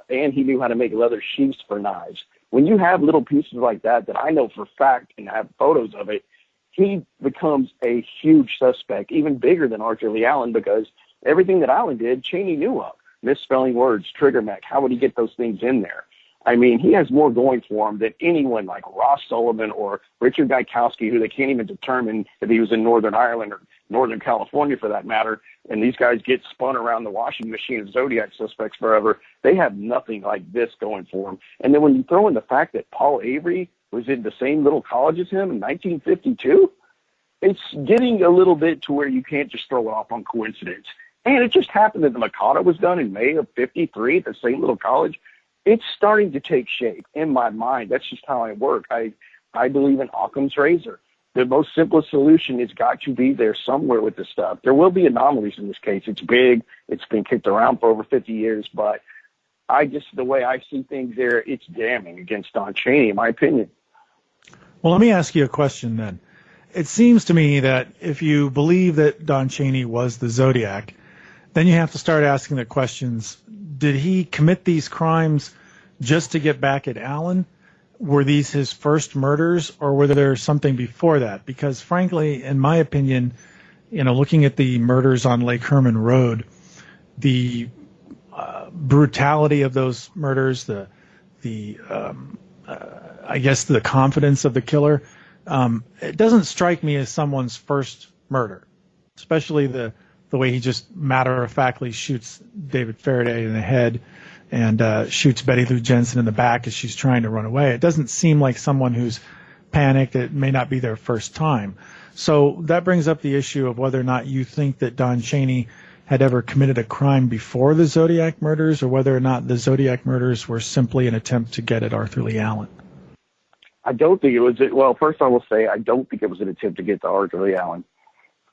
[SPEAKER 5] and he knew how to make leather sheaths for knives. When you have little pieces like that I know for fact and have photos of it, he becomes a huge suspect, even bigger than Arthur Lee Allen, because everything that Allen did, Cheney knew of. Misspelling words, trigger mech, how would he get those things in there? I mean, he has more going for him than anyone like Ross Sullivan or Richard Gaikowski, who they can't even determine if he was in Northern Ireland or Northern California for that matter. And these guys get spun around the washing machine of Zodiac suspects forever. They have nothing like this going for them. And then when you throw in the fact that Paul Avery was in the same little college as him in 1952, it's getting a little bit to where you can't just throw it off on coincidence. And it just happened that the Mikado was done in May of 53 at the same little college. It's starting to take shape in my mind. That's just how I work. I believe in Occam's razor. The most simplest solution has got to be there somewhere with this stuff. There will be anomalies in this case. It's big. It's been kicked around for over 50 years, but the way I see things there, it's damning against Don Cheney, in my opinion.
[SPEAKER 6] Well, let me ask you a question then. It seems to me that if you believe that Don Cheney was the Zodiac, then you have to start asking the questions, did he commit these crimes just to get back at Allen? Were these his first murders, or were there something before that? Because frankly, in my opinion, looking at the murders on Lake Herman Road, the brutality of those murders, I guess the confidence of the killer, it doesn't strike me as someone's first murder, especially the way he just matter-of-factly shoots David Faraday in the head and shoots Betty Lou Jensen in the back as she's trying to run away. It doesn't seem like someone who's panicked. It may not be their first time. So that brings up the issue of whether or not you think that Don Cheney had ever committed a crime before the Zodiac murders, or whether or not the Zodiac murders were simply an attempt to get at Arthur Lee Allen.
[SPEAKER 5] I don't think it was. Well, first I will say I don't think it was an attempt to get to Arthur Lee Allen.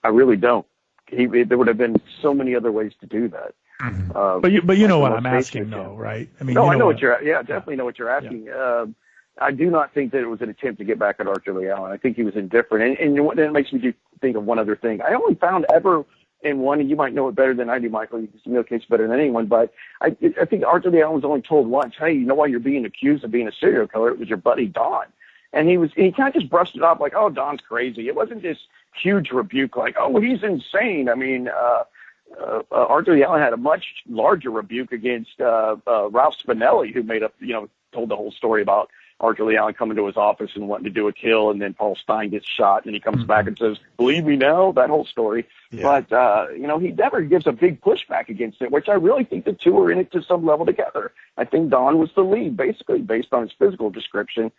[SPEAKER 5] I really don't. There would have been so many other ways to do that.
[SPEAKER 6] Mm-hmm. But you know what I'm asking, though, right? I mean,
[SPEAKER 5] no, I know what you're. Yeah, definitely know what you're asking. Yeah. I do not think that it was an attempt to get back at Arthur Lee Allen. I think he was indifferent. And then it makes me think of one other thing. I only found ever in one, and you might know it better than I do, Michael. You can know the case better than anyone. But I think Arthur Lee Allen was only told once, hey, you know why you're being accused of being a serial killer? It was your buddy Don. And he kind of just brushed it off like, oh, Don's crazy. It wasn't this huge rebuke like, oh, he's insane. I mean, Arthur Lee Allen had a much larger rebuke against Ralph Spinelli, who told the whole story about Arthur Lee Allen coming to his office and wanting to do a kill, and then Paul Stein gets shot, and he comes back and says, believe me now, that whole story. Yeah. But, he never gives a big pushback against it, which I really think the two are in it to some level together. I think Don was the lead, basically, based on his physical description.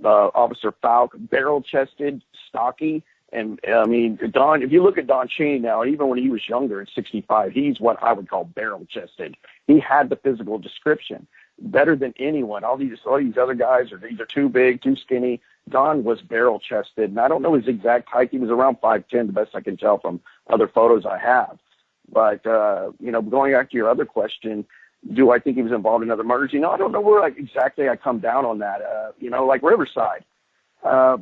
[SPEAKER 5] Officer Falk, barrel-chested, stocky, and Don, if you look at Don Cheney now, even when he was younger at 65, he's what I would call barrel-chested. He had the physical description better than anyone. All these other guys are either too big, too skinny. Don was barrel-chested, and I don't know his exact height. He was around 5'10", the best I can tell from other photos I have. But, going back to your other question, do I think he was involved in other murders? I don't know where exactly I come down on that. Like Riverside. I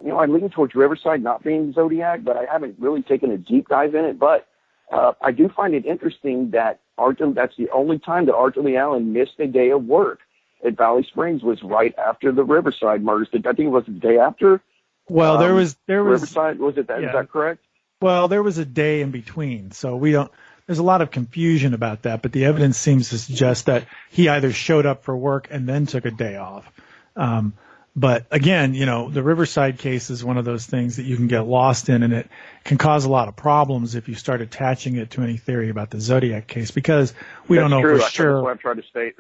[SPEAKER 5] lean towards Riverside not being Zodiac, but I haven't really taken a deep dive in it. But I do find it interesting that that's the only time that Arthur Lee Allen missed a day of work at Valley Springs was right after the Riverside murders. I think it was the day after.
[SPEAKER 6] Well, there was
[SPEAKER 5] Riverside. Was it that? Yeah. Is that correct?
[SPEAKER 6] Well, there was a day in between, so we don't. There's a lot of confusion about that, but the evidence seems to suggest that he either showed up for work and then took a day off. But again, the Riverside case is one of those things that you can get lost in, and it can cause a lot of problems if you start attaching it to any theory about the Zodiac case, because we don't know for sure.
[SPEAKER 5] That's what I'm trying to state.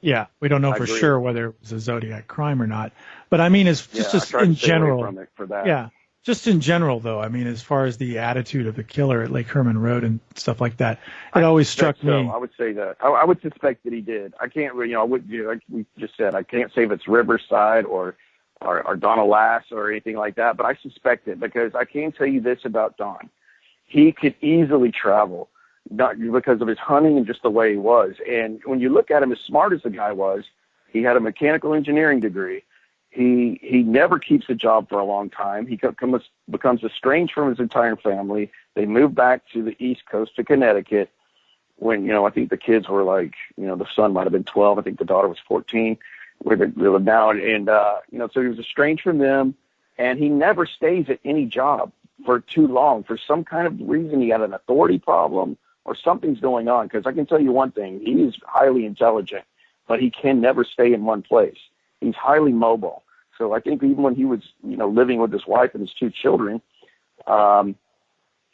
[SPEAKER 6] Yeah, we don't know for sure whether it was a Zodiac crime or not. But I mean, it's just in general.
[SPEAKER 5] For that.
[SPEAKER 6] Yeah. Just in general, though, I mean, as far as the attitude of the killer at Lake Herman Road and stuff like that, it always struck me.
[SPEAKER 5] I would say that. I would suspect that he did. I can't, I would, like we just said, I can't say if it's Riverside or Donna Lass or anything like that, but I suspect it because I can tell you this about Don. He could easily travel, not because of his hunting and just the way he was. And when you look at him, as smart as the guy was, he had a mechanical engineering degree. He never keeps a job for a long time. He becomes estranged from his entire family. They move back to the East Coast to Connecticut when, I think the kids were like, the son might have been 12. I think the daughter was 14 where they live now. And so he was estranged from them, and he never stays at any job for too long. For some kind of reason, he had an authority problem or something's going on. Because I can tell you one thing, he is highly intelligent, but he can never stay in one place. He's highly mobile. So I think even when he was, living with his wife and his two children,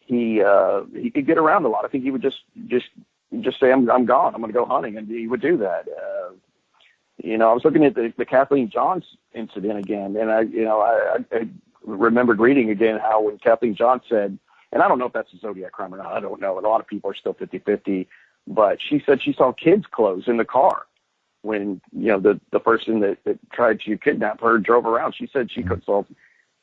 [SPEAKER 5] he could get around a lot. I think he would just say, I'm gone. I'm going to go hunting. And he would do that. I was looking at the Kathleen Johns incident again. And I remembered reading again how when Kathleen Johns said, and I don't know if that's a Zodiac crime or not. I don't know. A lot of people are still 50-50, but she said she saw kids' clothes in the car. When, the person that tried to kidnap her drove around. She said she could sell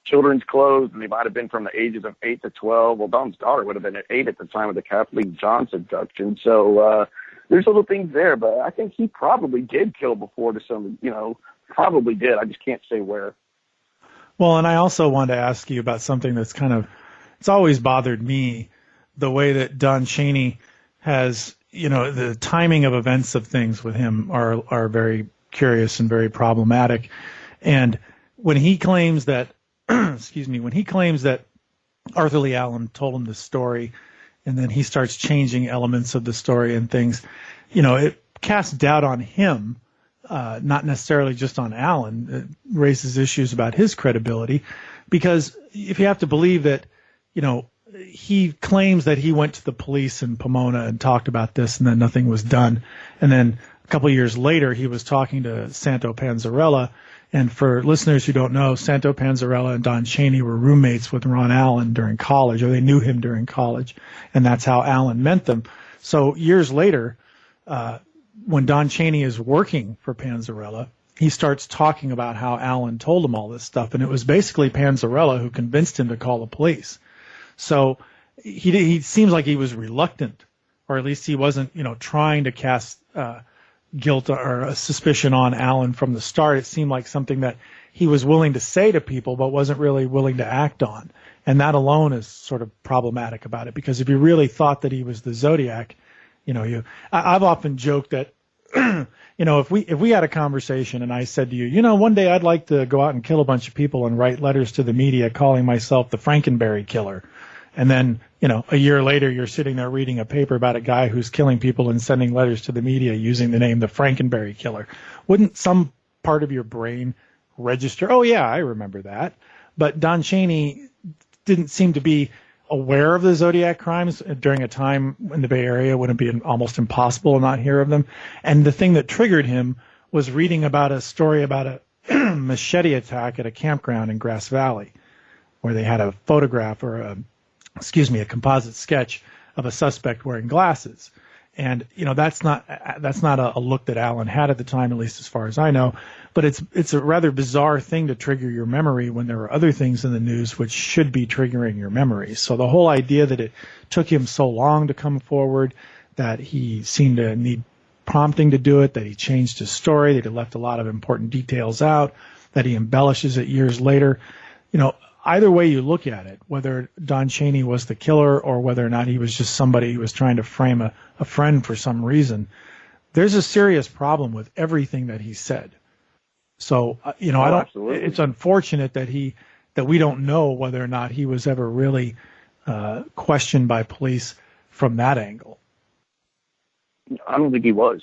[SPEAKER 5] children's clothes, and they might have been from the ages of 8 to 12. Well, Don's daughter would have been at 8 at the time of the Kathleen Johns abduction. So there's little things there, but I think he probably did kill before to some, probably did. I just can't say where.
[SPEAKER 6] Well, and I also wanted to ask you about something that's it's always bothered me, the way that Don Cheney has, the timing of events of things with him are very curious and very problematic. And when he claims that, when he claims that Arthur Lee Allen told him the story, and then he starts changing elements of the story and things, it casts doubt on him, not necessarily just on Allen. It raises issues about his credibility, because if you have to believe that, he claims that he went to the police in Pomona and talked about this, and then nothing was done. And then a couple of years later, he was talking to Santo Panzarella. And for listeners who don't know, Santo Panzarella and Don Cheney were roommates with Ron Allen during college, or they knew him during college, and that's how Allen met them. So years later, when Don Cheney is working for Panzarella, he starts talking about how Allen told him all this stuff, and it was basically Panzarella who convinced him to call the police. So he seems like he was reluctant, or at least he wasn't, trying to cast guilt or a suspicion on Allen from the start. It seemed like something that he was willing to say to people, but wasn't really willing to act on. And that alone is sort of problematic about it, because if you really thought that he was the Zodiac, I've often joked that, if we had a conversation and I said to you, one day I'd like to go out and kill a bunch of people and write letters to the media calling myself the Frankenberry Killer. And then, a year later, you're sitting there reading a paper about a guy who's killing people and sending letters to the media using the name the Frankenberry Killer. Wouldn't some part of your brain register, oh, yeah, I remember that? But Don Cheney didn't seem to be aware of the Zodiac crimes during a time in the Bay Area when it'd be almost impossible to not hear of them. And the thing that triggered him was reading about a story about a machete attack at a campground in Grass Valley, where they had a photograph or a composite sketch of a suspect wearing glasses. And, that's not a look that Allen had at the time, at least as far as I know. But it's a rather bizarre thing to trigger your memory when there are other things in the news which should be triggering your memory. So the whole idea that it took him so long to come forward, that he seemed to need prompting to do it, that he changed his story, that he left a lot of important details out, that he embellishes it years later, either way you look at it, whether Don Cheney was the killer or whether or not he was just somebody who was trying to frame a friend for some reason, there's a serious problem with everything that he said. So,
[SPEAKER 5] Absolutely.
[SPEAKER 6] It's unfortunate that we don't know whether or not he was ever really questioned by police from that angle.
[SPEAKER 5] I don't think he was.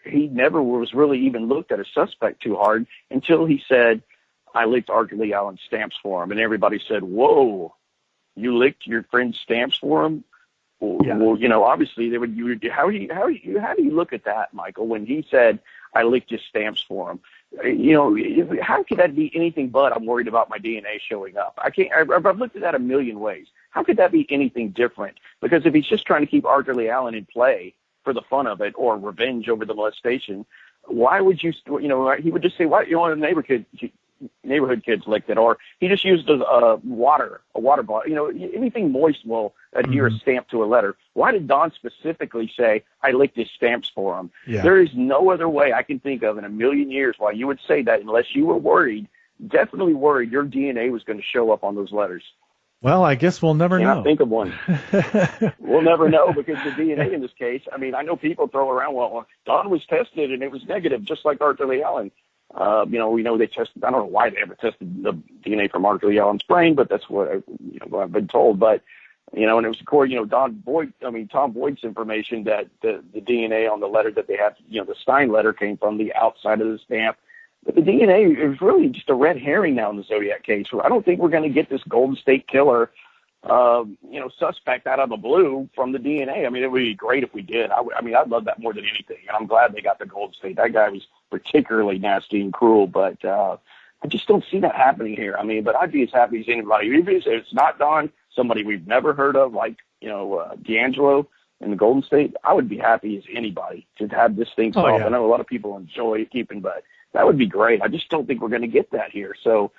[SPEAKER 5] He never was really even looked at as suspect too hard until he said, I licked Arthur Lee Allen's stamps for him. And everybody said, whoa, you licked your friend's stamps for him?
[SPEAKER 6] Yeah.
[SPEAKER 5] Well, obviously they would, how do you look at that, Michael, when he said, I licked his stamps for him? how could that be anything but I'm worried about my DNA showing up? I've looked at that a million ways. How could that be anything different? Because if he's just trying to keep Arthur Lee Allen in play for the fun of it or revenge over the molestation, why would he would just say, why, the neighborhood kids licked it, or he just used a water bottle, anything moist will adhere a stamp to a letter. Why did Don specifically say, I licked his stamps for him?
[SPEAKER 6] Yeah.
[SPEAKER 5] There is no other way I can think of in a million years why you would say that unless you were definitely worried your DNA was going to show up on those letters.
[SPEAKER 6] Well, I guess we'll never know.
[SPEAKER 5] Think of one. We'll never know because the DNA in this case, I mean, I know people throw around, well, Don was tested and it was negative, just like Arthur Lee Allen. We know they tested, I don't know why they ever tested the DNA from Arthur Lee Allen's brain, but that's what I've been told. But, and it was according, Tom Boyd's information that the DNA on the letter that they had, the Stein letter came from the outside of the stamp. But the DNA is really just a red herring now in the Zodiac case. I don't think we're going to get this Golden State Killer, suspect out of the blue from the DNA. I mean, it would be great if we did. I'd love that more than anything. And I'm glad they got the Golden State. That guy was particularly nasty and cruel, but I just don't see that happening here. But I'd be as happy as anybody. Even if it's not Don, somebody we've never heard of, like, D'Angelo in the Golden State, I would be happy as anybody to have this thing solved. Yeah. I know a lot of people enjoy keeping, but that would be great. I just don't think we're going to get that here. So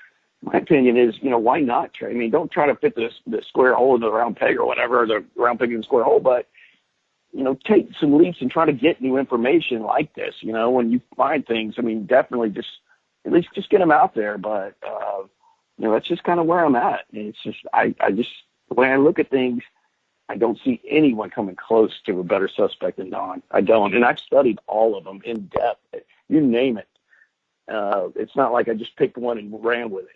[SPEAKER 5] my opinion is, why not try? Don't try to fit the square hole in the round peg or whatever, or the round peg in the square hole, but, take some leaps and try to get new information like this. When you find things, definitely at least get them out there. But, that's just kind of where I'm at. It's just, the way I look at things, I don't see anyone coming close to a better suspect than Don. I don't. And I've studied all of them in depth. You name it. It's not like I just picked one and ran with it.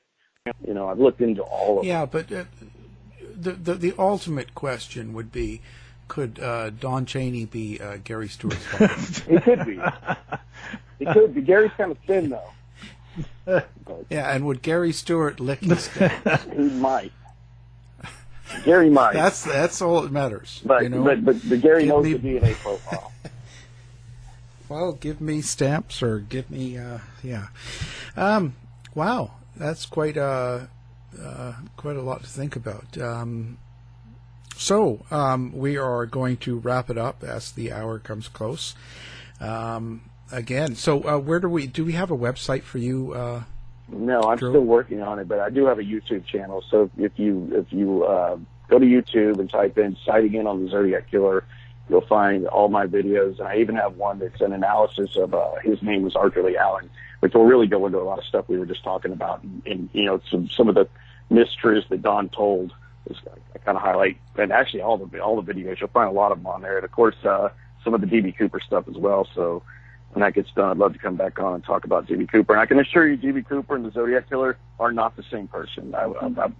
[SPEAKER 5] I've looked into all of them.
[SPEAKER 4] Yeah, but the ultimate question would be, could Don Cheney be Gary Stewart's father?
[SPEAKER 5] He could be. He could be. Gary's kind of thin, though.
[SPEAKER 4] Yeah, and would Gary Stewart lick his stamp?
[SPEAKER 5] He might. Gary might.
[SPEAKER 4] That's all that matters.
[SPEAKER 5] But Gary knows the DNA profile.
[SPEAKER 4] Well, give me stamps or give me, wow, that's quite a lot to think about. So we are going to wrap it up as the hour comes close. Again, so where do we have a website for you?
[SPEAKER 5] No, I'm
[SPEAKER 4] Drew?
[SPEAKER 5] still working on it, but I do have a YouTube channel. So if you go to YouTube and type in "Sighting In on the Zodiac Killer," you'll find all my videos. And I even have one that's an analysis of his name was Arthur Lee Allen, which will really go into a lot of stuff we were just talking about, and some of the mistruths that Don told. I kind of highlight, and actually all the videos, you'll find a lot of them on there, and of course some of the D.B. Cooper stuff as well. So when that gets done, I'd love to come back on and talk about D.B. Cooper. And I can assure you, D.B. Cooper and the Zodiac Killer are not the same person. I'm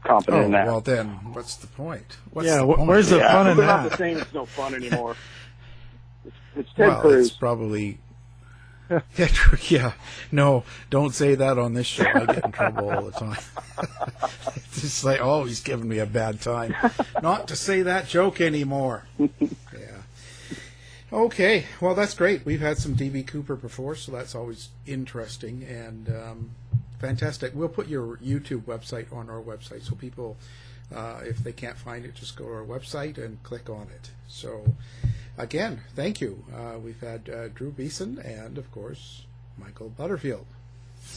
[SPEAKER 5] confident in that.
[SPEAKER 4] Well, then, what's the point?
[SPEAKER 6] Where's the fun in
[SPEAKER 5] they're
[SPEAKER 6] that?
[SPEAKER 5] not the same. It's no fun anymore. It's Ted Cruz.
[SPEAKER 4] It's probably... Yeah, no, don't say that on this show. I get in trouble all the time. It's just like, oh, he's giving me a bad time. Not to say that joke anymore. Yeah. Okay, well, that's great. We've had some D.B. Cooper before, so that's always interesting and fantastic. We'll put your YouTube website on our website, so people, if they can't find it, just go to our website and click on it. So, again, thank you. We've had Drew Beeson and, of course, Michael Butterfield.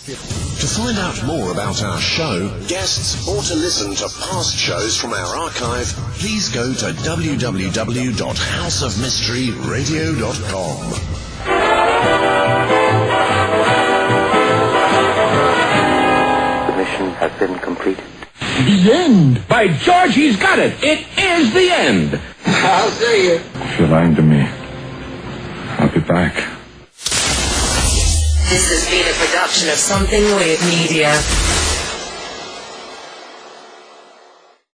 [SPEAKER 3] To find out more about our show, guests, or to listen to past shows from our archive, please go to www.houseofmysteryradio.com.
[SPEAKER 7] The mission has been completed.
[SPEAKER 8] The end! By George, he's got it! It is the end! How dare you?
[SPEAKER 9] If you're lying to me, I'll be back.
[SPEAKER 2] This has been a production of Something Weird Media.